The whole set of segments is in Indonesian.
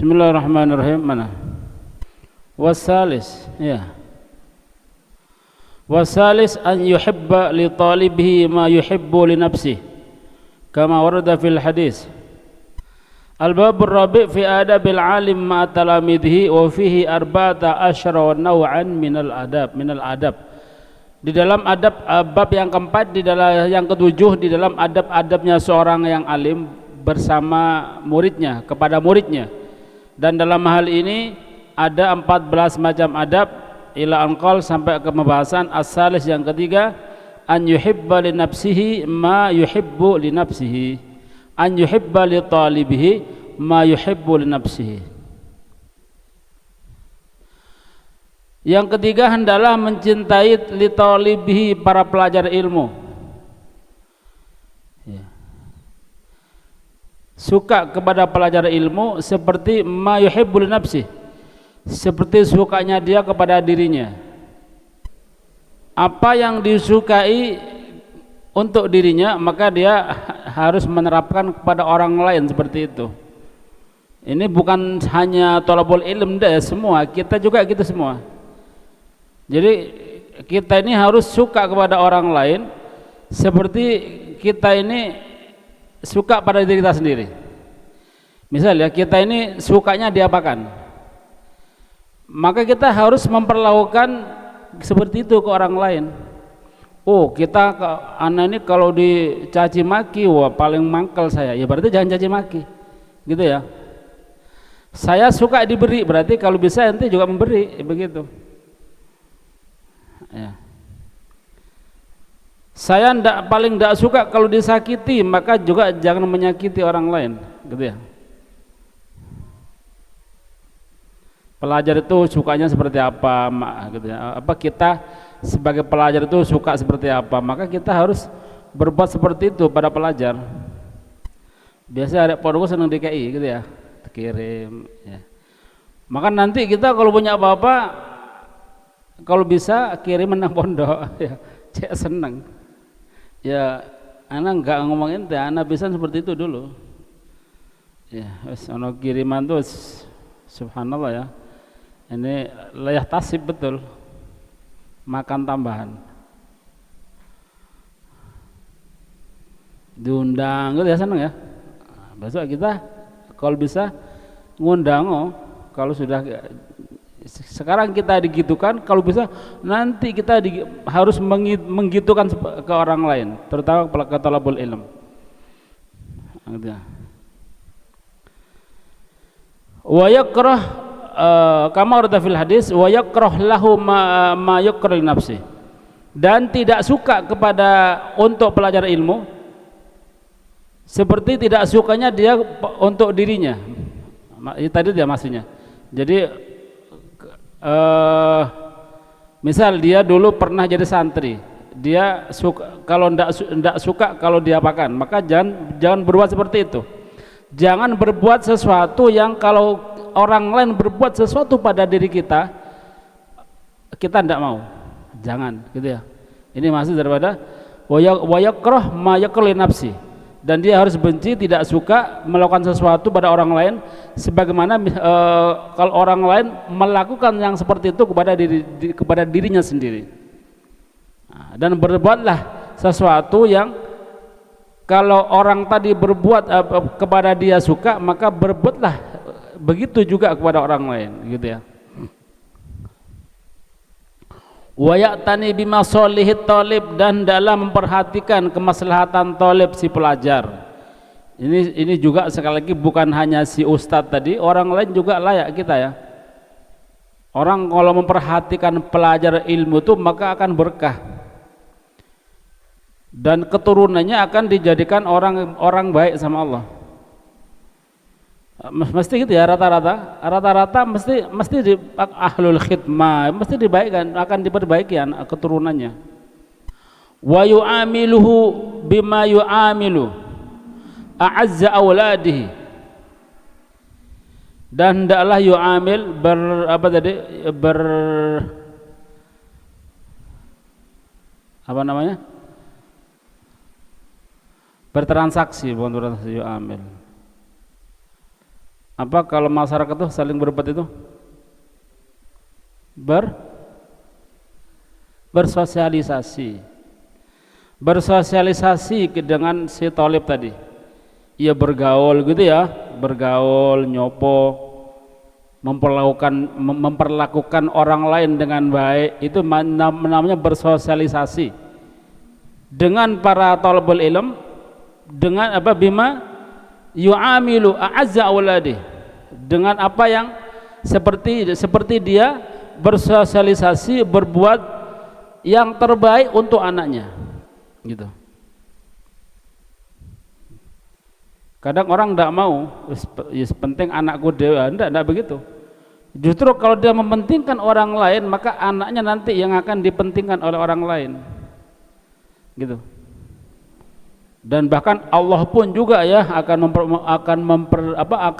Bismillahirrahmanirrahim. Mana? Wasalis, ya. Wasalis an yuhibba li talibihi ma yuhibbu li nafsihi kama warada fil hadis. Al-babur rabi' fi adabil alim ma talamidhi wa fihi arba'ata asyara wa naw'an minal adab. Di dalam adab bab yang keempat, di dalam yang ketujuh, di dalam adab-adabnya seorang yang alim bersama muridnya, kepada muridnya. Dan dalam hal ini ada 14 macam adab ila anqal sampai ke pembahasan as-salis yang ketiga, an yuhibba li nafsihi ma yuhibbu li nafsihi, an yuhibba li talibihi ma yuhibbu li nafsihi. Yang ketiga, hendaklah mencintai li talibihi, para pelajar ilmu, ya. Suka kepada pelajar ilmu seperti ma yuhibbu li nafsihi, seperti sukanya dia kepada dirinya. Apa yang disukai untuk dirinya maka dia harus menerapkan kepada orang lain seperti itu. Ini bukan hanya thalabul ilm dah, semua kita juga gitu semua. Jadi kita ini harus suka kepada orang lain seperti kita ini suka pada diri kita sendiri. Misal ya, kita ini sukanya diapakan, maka kita harus memperlakukan seperti itu ke orang lain. Oh, kita anak ini kalau dicaci maki, wah paling mangkel saya, ya berarti jangan caci maki, gitu ya. Saya suka diberi, berarti kalau bisa nanti juga memberi, begitu ya. Saya paling tidak suka kalau disakiti, maka juga jangan menyakiti orang lain, gitu ya. Pelajar itu sukanya seperti apa, gitu ya. Apa kita sebagai pelajar itu suka seperti apa, maka kita harus berbuat seperti itu pada pelajar. Biasanya ada pondok senang DKI, gitu ya, kirim ya. Maka nanti kita kalau punya apa-apa, kalau bisa kirim menang pondok ya, cek seneng ya. Anak enggak ngomongin teh, anak bisa seperti itu dulu ya. Wes ono kiriman tuh subhanallah ya, ini layak tasib betul, makan tambahan, diundang gitu ya, seneng ya. Nah, besok kita kalau bisa ngundang, kalau sudah sekarang kita digitukan, kalau bisa nanti kita harus menggitukan ke orang lain, terutama ke thalabul ilm. Wa yakrah kama warada fil hadis, wa yakrah lahu ma yakrah li nafsi, dan tidak suka kepada untuk pelajar ilmu seperti tidak sukanya dia untuk dirinya. Tadi dia maksudnya. Jadi misal dia dulu pernah jadi santri, dia suka, kalau ndak suka kalau diapakan, maka jangan berbuat seperti itu. Jangan berbuat sesuatu yang kalau orang lain berbuat sesuatu pada diri kita ndak mau, jangan, gitu ya. Ini maksud daripada wa yakrah ma yakrah li nafsi, dan dia harus benci, tidak suka melakukan sesuatu pada orang lain sebagaimana kalau orang lain melakukan yang seperti itu kepada dirinya sendiri. Nah, dan berbuatlah sesuatu yang kalau orang tadi berbuat kepada dia suka, maka berbuatlah begitu juga kepada orang lain, gitu ya. Wa ya'tani bima solihit talib, dan dalam memperhatikan kemaslahatan talib, si pelajar. Ini juga sekali lagi bukan hanya si ustadz tadi, orang lain juga layak kita ya. Orang kalau memperhatikan pelajar ilmu itu maka akan berkah, dan keturunannya akan dijadikan orang baik sama Allah. Mesti gitu ya, rata-rata mesti di ahlul khidmah, mesti dibaikkan, akan diperbaiki keturunannya. Wa yu'amiluhu bima yu'amilu a'azza awladihi, dan hendaklah yu'amil bertransaksi, bukan bertransaksi, yu'amil apa kalau masyarakat tuh saling berbuat itu bersosialisasi dengan si thalib tadi. Ia bergaul gitu ya, bergaul, nyopo, memperlakukan orang lain dengan baik, itu namanya bersosialisasi dengan para thalibul ilm, dengan apa, bima yu'amilu a'azza auladi, dengan apa yang seperti dia bersosialisasi, berbuat yang terbaik untuk anaknya gitu. Kadang orang tidak mau, penting anakku dewa, tidak begitu. Justru kalau dia mementingkan orang lain, maka anaknya nanti yang akan dipentingkan oleh orang lain gitu. Dan bahkan Allah pun juga ya akan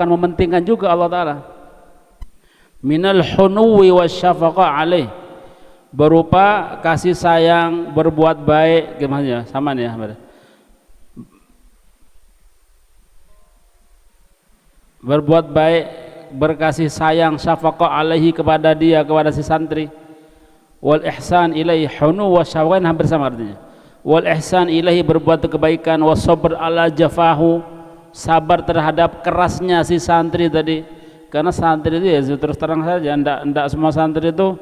mementingkan juga Allah Ta'ala minal hunuwi wasyafaqah alaih, berupa kasih sayang, berbuat baik, gimana ya, sama nih ya, berbuat baik, berkasih sayang, syafaqah alaihi, kepada dia, kepada si santri, wal ihsan ilaihi, hunu wa syafaqah hampir sama artinya, wal ihsan ilaihi, berbuat kebaikan, was sabr ala jafahu, sabar terhadap kerasnya si santri tadi. Karena santri itu ya terus terang saja, enggak semua santri itu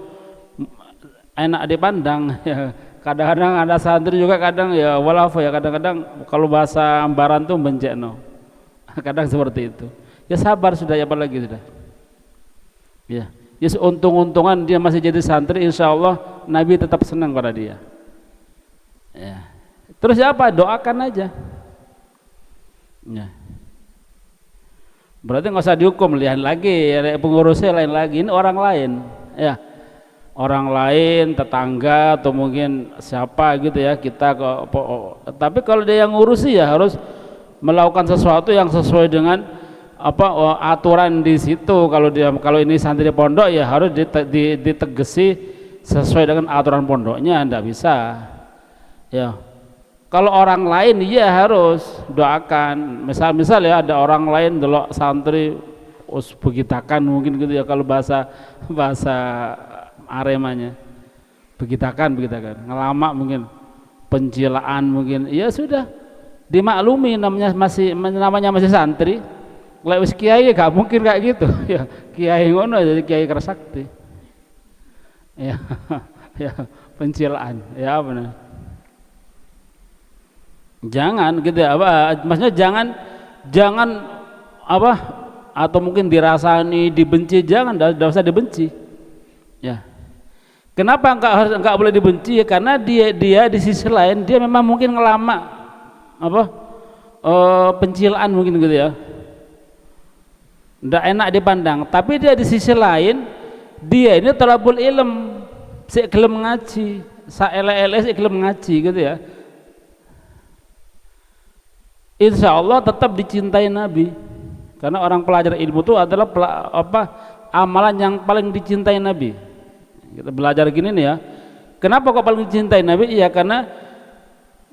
enak dipandang ya. Kadang-kadang ada santri juga kadang ya walafu ya, kadang-kadang kalau bahasa ambaran tuh bencekno, kadang seperti itu. Ya sabar sudah, ya apalagi sudah. Ya, ya untung-untungan dia masih jadi santri, insya Allah Nabi tetap senang pada dia. Ya. Terus ya apa? Doakan aja. Ya. Berarti nggak usah dihukum, lihat lagi pengurusnya lain lagi, ini orang lain. Ya, orang lain, tetangga atau mungkin siapa gitu ya, kita kok. Tapi kalau dia yang ngurusi ya harus melakukan sesuatu yang sesuai dengan apa aturan di situ. Kalau ini santri pondok ya harus ditegesi sesuai dengan aturan pondoknya, enggak bisa ya. Kalau orang lain ya harus doakan, misal ya ada orang lain delok santri begitakan mungkin gitu ya, kalau bahasa Aremanya begitakan ngelamak mungkin, pencilaan mungkin, ya sudah dimaklumi, namanya masih santri. Lewis kiai gak mungkin kayak gitu ya, kiai ngono jadi kiai Kerasakti ya. Ya pencilaan ya, benar. Jangan gitu ya, apa maksudnya, jangan apa, atau mungkin dirasani dibenci, jangan, tidak usah dibenci ya. Kenapa enggak boleh dibenci ya? Karena dia di sisi lain dia memang mungkin ngelama apa pencilaan mungkin gitu ya, ndak enak dipandang. Tapi dia di sisi lain dia ini thalabul ilm, sik gelem ngaji, saelek-elek sik gelem ngaji gitu ya. Insya Allah tetap dicintai Nabi, karena orang pelajar ilmu itu adalah amalan yang paling dicintai Nabi. Kita belajar gini nih ya, kenapa kok paling dicintai Nabi? Ya karena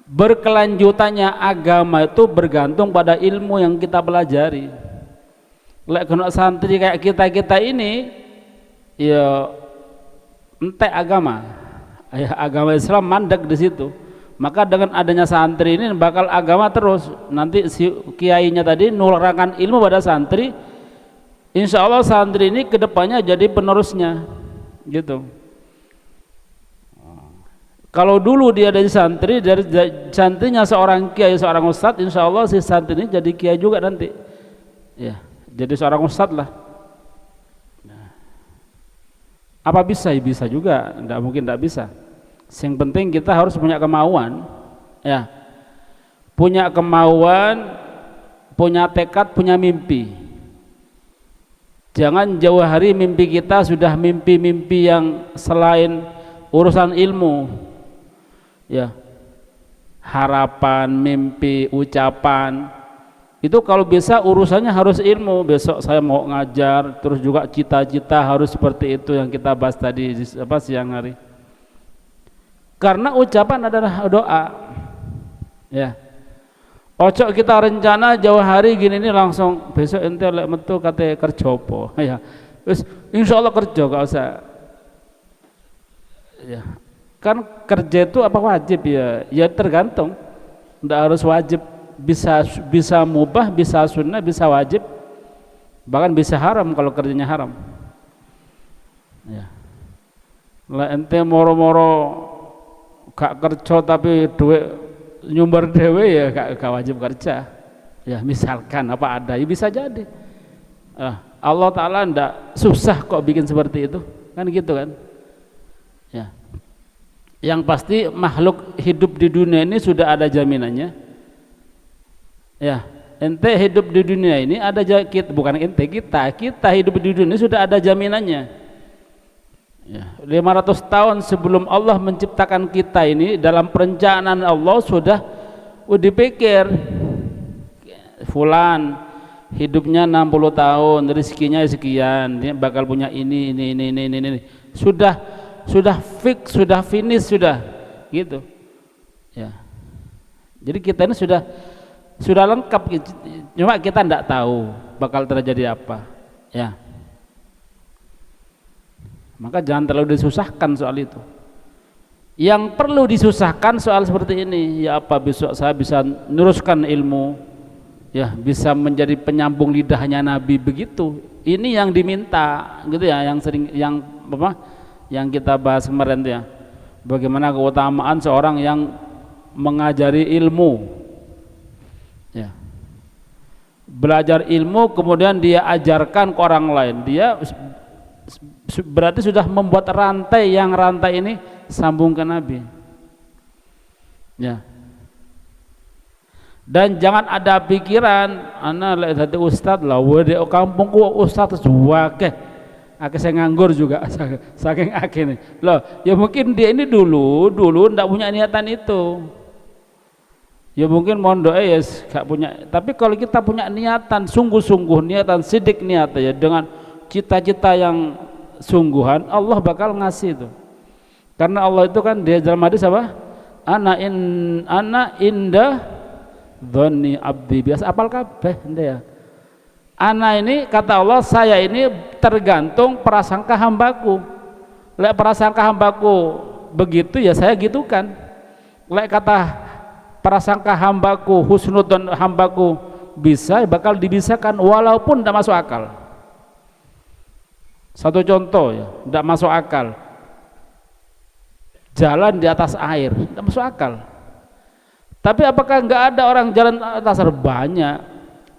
berkelanjutannya agama itu bergantung pada ilmu yang kita pelajari. Lek kena santri kayak kita ini ya entek agama, ya agama Islam mandek di situ. Maka dengan adanya santri ini bakal agama terus. Nanti si kiainya tadi nurunkan ilmu pada santri, insya Allah santri ini kedepannya jadi penerusnya gitu. Kalau dulu dia dari santri, dari santrinya seorang kiai, seorang ustadz, insya Allah si santri ini jadi kiai juga nanti ya, jadi seorang ustadz lah. Apa bisa? Bisa juga, tidak mungkin tidak bisa. Yang penting kita harus punya kemauan ya, punya kemauan, punya tekad, punya mimpi. Jangan jauh hari mimpi kita sudah mimpi-mimpi yang selain urusan ilmu ya, harapan, mimpi, ucapan itu kalau bisa urusannya harus ilmu. Besok saya mau ngajar, terus juga cita-cita harus seperti itu yang kita bahas tadi siang hari. Karena ucapan adalah doa ya, Ojo kita rencana jauh hari gini ini langsung besok ente lek metu kate kerja apa ya. Wis insyaallah kerja gak usah. Ya. Kan kerja itu apa wajib ya? Ya tergantung. Enggak harus wajib, bisa mubah, bisa sunnah, bisa wajib. Bahkan bisa haram kalau kerjanya haram. Ya. Lah ente moro-moro gak kerja tapi duit nyumber dewe ya gak wajib kerja ya, misalkan apa ada ya bisa jadi. Allah Ta'ala ndak susah kok bikin seperti itu kan, gitu kan ya. Yang pasti makhluk hidup di dunia ini sudah ada jaminannya ya. Ente hidup di dunia ini ada bukan ente, kita hidup di dunia ini sudah ada jaminannya ya. 500 tahun sebelum Allah menciptakan kita ini, dalam perencanaan Allah sudah dipikir fulan hidupnya 60 tahun, rezekinya sekian, dia bakal punya ini. Sudah fix, sudah finish, sudah gitu ya. Jadi kita ini sudah lengkap, cuma kita tidak tahu bakal terjadi apa ya. Maka jangan terlalu disusahkan soal itu. Yang perlu disusahkan soal seperti ini, ya apa besok saya bisa meneruskan ilmu, ya bisa menjadi penyambung lidahnya Nabi, begitu. Ini yang diminta, gitu ya, yang kita bahas kemarin tuh ya. Bagaimana keutamaan seorang yang mengajari ilmu, ya. Belajar ilmu kemudian dia ajarkan ke orang lain, dia berarti sudah membuat rantai, yang rantai ini sambung ke Nabi ya. Dan jangan ada pikiran ana lek dadi ustad lah wede kampungku ustad suwake akeh sing nganggur juga saking akeh nih loh. Ya mungkin dia ini dulu ndak punya niatan itu ya, mungkin mondoke ya gak punya. Tapi kalau kita punya niatan sungguh-sungguh, niatan sidik niat ya, dengan cita-cita yang sungguhan, Allah bakal ngasih itu. Karena Allah itu kan dia dalam hadis apa? Ana inda dzanni abdi, biasa apal kabeh ya. Ana ini kata Allah, saya ini tergantung prasangka hambaku. Lek prasangka hambaku begitu ya saya gitukan. Lek kata prasangka hambaku, husnudzon hambaku bisa, bakal dibisakan walaupun tidak masuk akal. Satu contoh ya, tidak masuk akal, jalan di atas air, tidak masuk akal. Tapi apakah nggak ada orang jalan atas air? Banyak.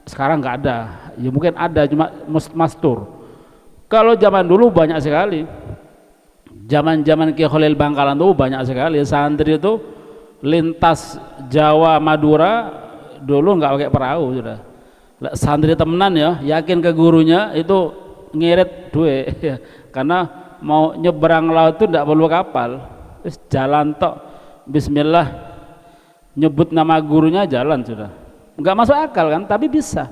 Sekarang nggak ada, ya mungkin ada, cuma mastur. Kalau zaman dulu banyak sekali. Zaman Ki Khalil Bangkalan tuh banyak sekali santri itu lintas Jawa Madura dulu nggak pakai perahu sudah. Santri temenan ya, yakin ke gurunya itu ngirit duit ya. Karena mau nyeberang laut itu tidak perlu kapal, terus jalan tok, bismillah, nyebut nama gurunya jalan sudah. Nggak masuk akal kan, tapi bisa.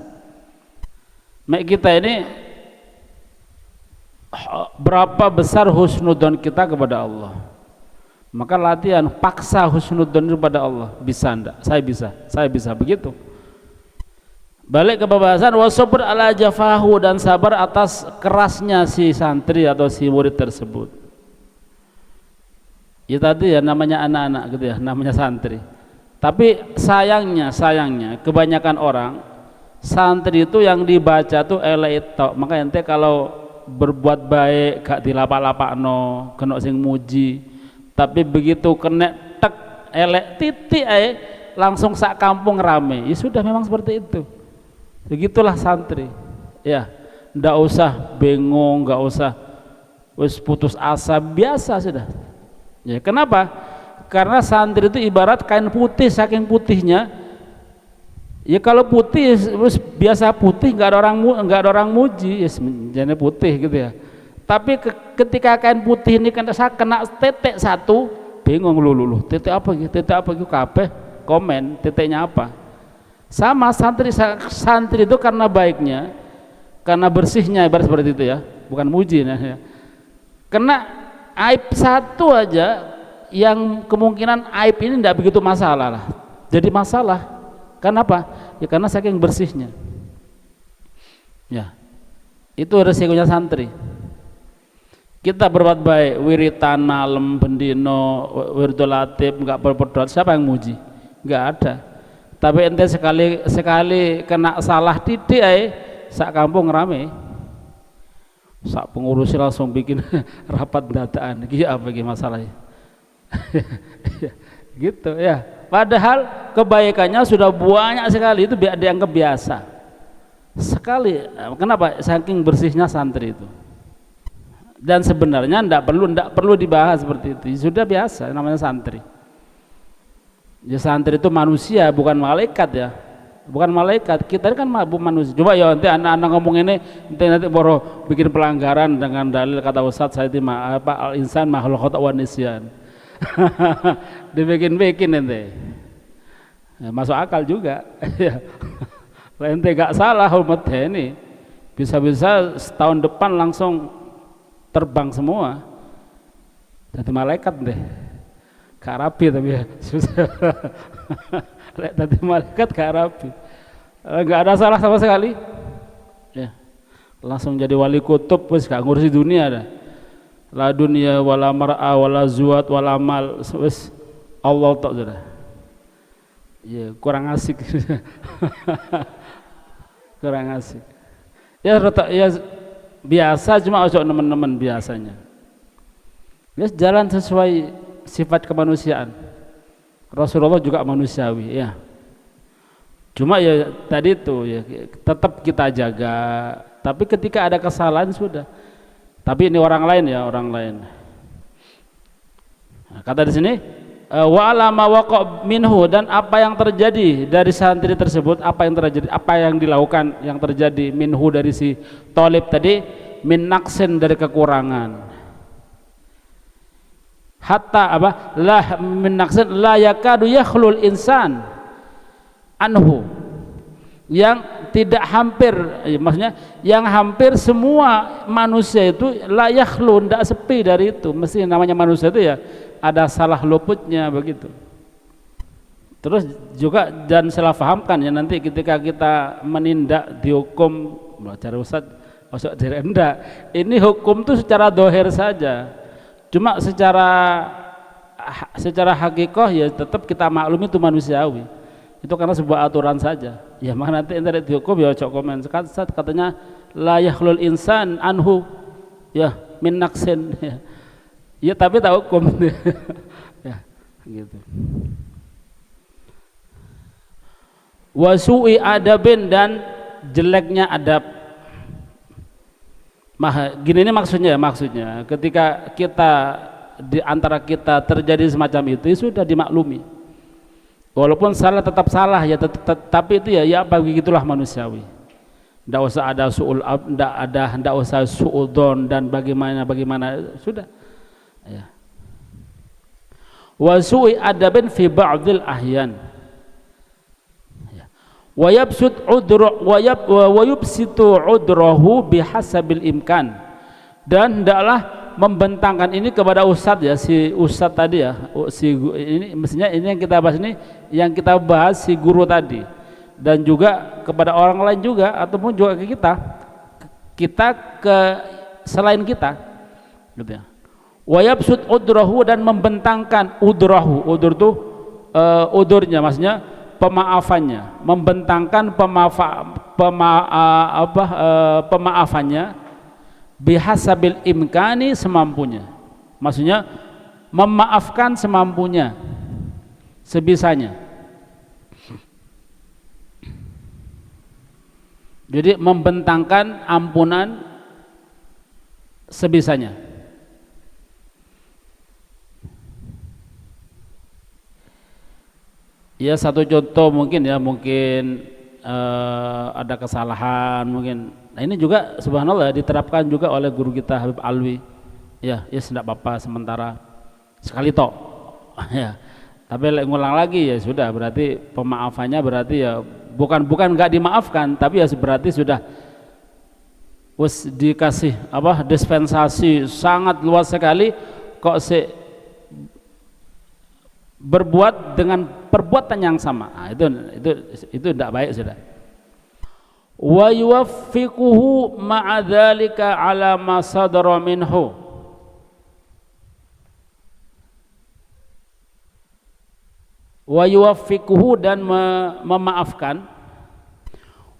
Mek kita ini berapa besar husnudzon kita kepada Allah, maka latihan paksa husnudzon kepada Allah. Bisa enggak? Saya bisa begitu. Balik ke pembahasan wasabr ala jafahu, dan sabar atas kerasnya si santri atau si murid tersebut. Ya tadi ya namanya anak-anak gitu ya, namanya santri. Tapi sayangnya kebanyakan orang santri itu yang dibaca tuh elek tok. Maka ente kalau berbuat baik gak dilapak-lapakno, kena sing muji. Tapi begitu kena tek elek titik langsung sak kampung rame. Ya sudah, memang seperti itu. Begitulah santri ya, ndak usah bingung, nggak usah wis putus asa, biasa sudah ya. Kenapa? Karena santri itu ibarat kain putih, saking putihnya ya. Kalau putih wis biasa putih, nggak ada orang muji ya, jadi putih gitu ya. Tapi ketika kain putih ini kena titik satu, bingung lulu titik apa gitu kabeh komen titiknya apa. Sama santri itu karena baiknya, karena bersihnya, ibarat seperti itu ya, bukan muji ya. Kena aib satu aja yang kemungkinan aib ini tidak begitu masalah lah, jadi masalah Kenapa? Ya karena saking bersihnya. Ya, itu resikonya santri. Kita berbuat baik, wiritan malam, bendino, wiridul latib, nggak berdoa, siapa yang muji? Nggak ada. Tapi ente sekali kena salah titik sak kampung rame. Sak pengurusnya langsung bikin rapat dataan. Iya apa masalahnya? Gitu ya. Padahal kebaikannya sudah banyak sekali, itu dianggap biasa. Sekali, kenapa? Saking bersihnya santri itu. Dan sebenarnya tidak perlu dibahas seperti itu. Sudah biasa, namanya santri. Ya santri itu manusia, bukan malaikat ya. Bukan malaikat, kita kan manusia. Coba ya nanti anak-anak ngomong ini, nanti baru bikin pelanggaran dengan dalil kata Ustadz saya al insan makhluk khata' wa nisyan. Dibikin nanti. Ya, masuk akal juga. Ente gak salah umat ini. Bisa-bisa setahun depan langsung terbang semua. Jadi malaikat deh. Karapi tapi ya susah. Tadi malaikat ke Arabi, nggak ada salah sama sekali, ya langsung jadi wali kutub, wes gak ngurusi dunia dah, la dunia wala mar'a wala zuat wala mal, wes Allah tak sudah, ya kurang asik, kurang asik, ya biasa cuma usah teman-teman biasanya, ya jalan sesuai sifat kemanusiaan. Rasulullah juga manusiawi ya. Cuma ya tadi itu ya tetap kita jaga. Tapi ketika ada kesalahan sudah. Tapi ini orang lain ya, orang lain. Nah, kata di sini wa alama waqa minhu, dan apa yang terjadi dari santri tersebut, apa yang terjadi, apa yang dilakukan, yang terjadi minhu dari si Thalib tadi, min naqsin dari kekurangan. Hatta apa lah min naqsin la yakadu yakhlul insan anhu, yang tidak hampir ya, maksudnya yang hampir semua manusia itu la yakhlu, tidak sepi dari itu. Mesti namanya manusia itu ya ada salah luputnya begitu. Terus juga dan salah fahamkan ya, nanti ketika kita menindak dihukum cara Ustaz masuk dari enggak, ini hukum itu secara dohir saja. Cuma secara hakikoh ya tetap kita maklum itu manusiawi. Itu karena sebuah aturan saja. Ya maka nanti ente dihukum ya cok komen. Katanya la yakhlul insan anhu ya min naqsin. Ya tapi tak hukum. Ya gitu. Wasu'i adabin, dan jeleknya adab. Gini ini maksudnya ketika kita di antara kita terjadi semacam itu ya sudah dimaklumi, walaupun salah tetap salah ya, tapi itu ya apa begitulah manusiawi. Tidak usah ada tidak usah suudon dan bagaimana sudah ya. Wasu'i adabin fi ba'dil ahyan wa yubsitu udrahu bihasabil imkan, dan hendaklah membentangkan ini kepada ustadz ya, si ustadz tadi ya, ini mestinya ini yang kita bahas, ini yang kita bahas si guru tadi, dan juga kepada orang lain juga ataupun juga ke kita ke selain kita gitu ya. Wa yabsut udrahu, dan membentangkan udrahu, udur tuh udurnya maksudnya pemaafannya, membentangkan pemaafannya bihasabil imkani, semampunya, maksudnya memaafkan semampunya, sebisanya. Jadi membentangkan ampunan sebisanya. Ya satu contoh mungkin ada kesalahan mungkin. Nah ini juga subhanallah diterapkan juga oleh guru kita Habib Alwi. Ya tidak apa-apa sementara sekali tok. Ya. Tapi ngulang lagi ya sudah, berarti pemaafannya berarti ya bukan nggak dimaafkan, tapi ya berarti sudah dikasih dispensasi sangat luas sekali kok berbuat dengan perbuatan yang sama. Nah, itu tidak baik sudah. Wa yuwaffiquhu ma'a dzalika ala ma sadara minhu. Wa yuwaffiquhu dan memaafkan.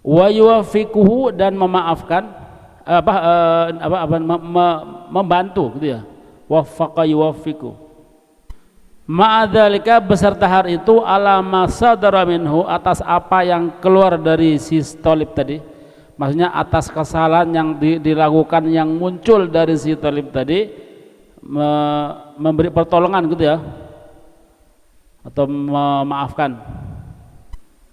Wa yuwaffiquhu dan memaafkan membantu gitu ya. Waffaqa yuwaffiqu. Ma'adzalika beserta hal itu ala ma sadara minhu, atas apa yang keluar dari si Thalib tadi, maksudnya atas kesalahan yang dilakukan yang muncul dari si Thalib tadi, memberi pertolongan gitu ya, atau memaafkan.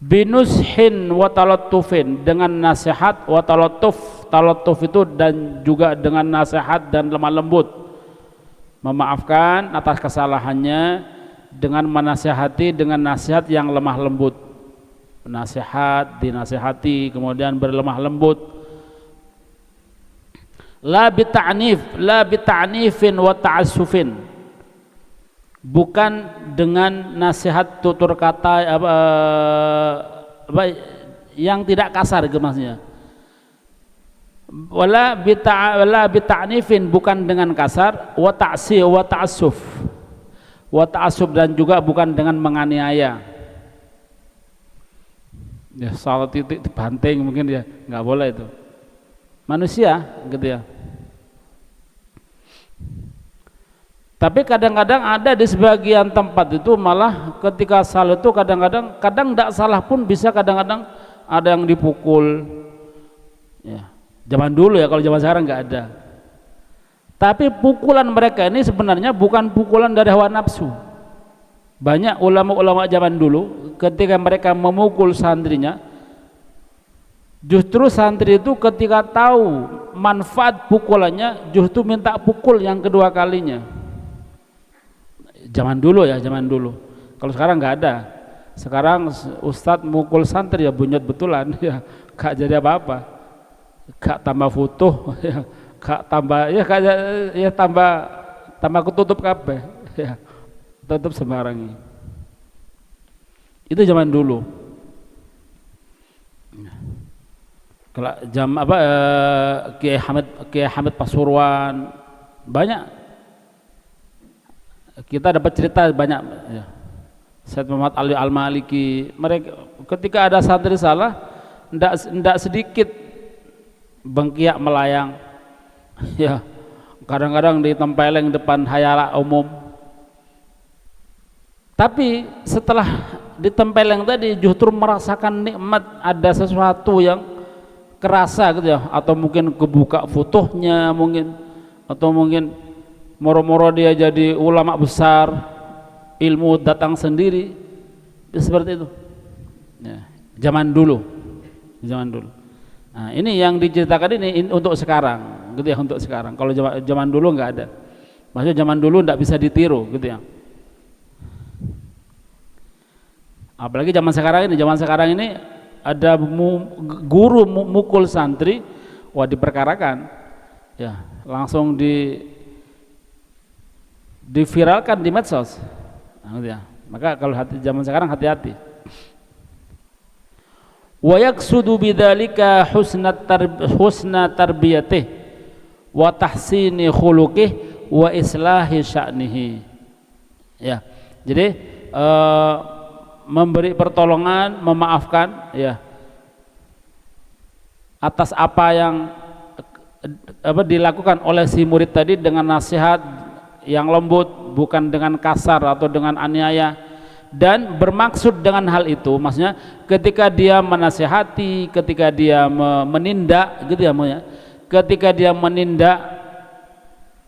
Binushin wa talattufin, dengan nasihat, wa talattuf itu dan juga dengan nasihat dan lemah lembut, memaafkan atas kesalahannya dengan menasihati dengan nasihat yang lemah lembut. Nasihat, dinasihati, kemudian berlemah lembut. La bita'nifin wa ta'assufin, bukan dengan nasihat tutur kata yang tidak kasar gitu maksudnya. Wala bita'nifin, bukan dengan kasar, wa ta'assuf dan juga bukan dengan menganiaya. Ya salah titik dibanting mungkin ya, nggak boleh itu. Manusia gitu ya. Tapi kadang-kadang ada di sebagian tempat itu malah ketika salah itu kadang-kadang tidak salah pun bisa kadang-kadang ada yang dipukul. Ya. Zaman dulu ya, kalau zaman sekarang nggak ada. Tapi pukulan mereka ini sebenarnya bukan pukulan dari hawa nafsu. Banyak ulama-ulama zaman dulu ketika mereka memukul santrinya, justru santri itu ketika tahu manfaat pukulannya justru minta pukul yang kedua kalinya. Zaman dulu ya, zaman dulu. Kalau sekarang nggak ada. Sekarang ustadz mukul santri ya bunyot betulan ya, gak jadi apa-apa. Gak tambah foto ya, gak tambah ya, tambah ketutup kabeh ya, tutup sembarang. Itu zaman dulu. Kalau jam Kiai Hamid Pasuruan banyak kita dapat cerita banyak ya. Said Muhammad Ali Al-Maliki, mereka ketika ada santri salah ndak sedikit bengkiak melayang ya, kadang-kadang ditempeleng depan hayala umum. Tapi setelah ditempeleng tadi justru merasakan nikmat, ada sesuatu yang kerasa gitu ya, atau mungkin kebuka futuhnya mungkin, atau mungkin moro-moro dia jadi ulama besar, ilmu datang sendiri, seperti itu ya, zaman dulu. Nah, ini yang diceritakan ini untuk sekarang gitu ya, untuk sekarang. Kalau zaman dulu nggak ada, maksudnya zaman dulu nggak bisa ditiru gitu ya. Apalagi zaman sekarang ini ada guru mukul santri, wah diperkarakan ya, langsung diviralkan di medsos. Nah, gitu ya. Maka kalau zaman sekarang hati-hati. Wa yaqsudu bidzalika husna tarbiyatih wa tahsini khuluqih wa islahi sya'nihi. Ya. Jadi memberi pertolongan, memaafkan ya atas apa yang dilakukan oleh si murid tadi dengan nasihat yang lembut, bukan dengan kasar atau dengan aniaya, dan bermaksud dengan hal itu maksudnya ketika dia menasihati, ketika dia menindak gitu ya, ketika dia menindak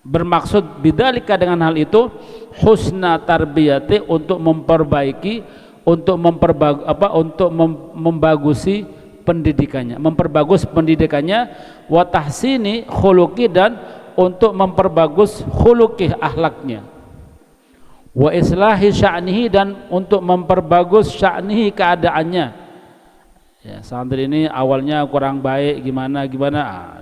bermaksud bidzalika dengan hal itu husna tarbiyati, untuk memperbaiki, untuk membagusi pendidikannya, memperbagus pendidikannya, wa tahsini khuluqi, dan untuk memperbagus khuluqih, akhlaknya, wa islahi sya'nihi, dan untuk memperbagus sya'nihi, keadaannya ya. Santri ini awalnya kurang baik gimana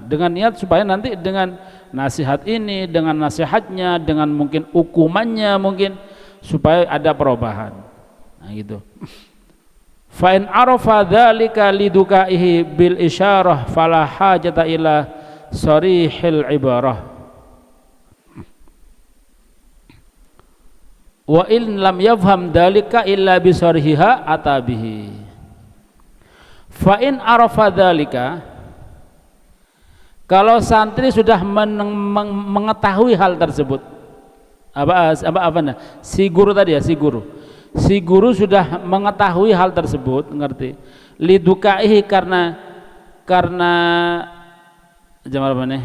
dengan niat supaya nanti dengan nasihat ini, dengan nasihatnya, dengan mungkin hukumannya, mungkin supaya ada perubahan. Nah gitu. Fa in arafa dzalika lidukaihi bil isyarah fala hajata ila sarihil ibarah. Wa in lam yafham dzalika illa bi sarhiha atabihi. Fa in arafa dzalika, kalau santri sudah mengetahui hal tersebut, si guru tadi ya, si guru sudah mengetahui hal tersebut, ngerti? Lidukaihi karena jam apa nih?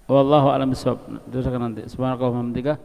Wallahu a'lam bishawab. Teruskan nanti. Subhanakallahumma wa bihamdika.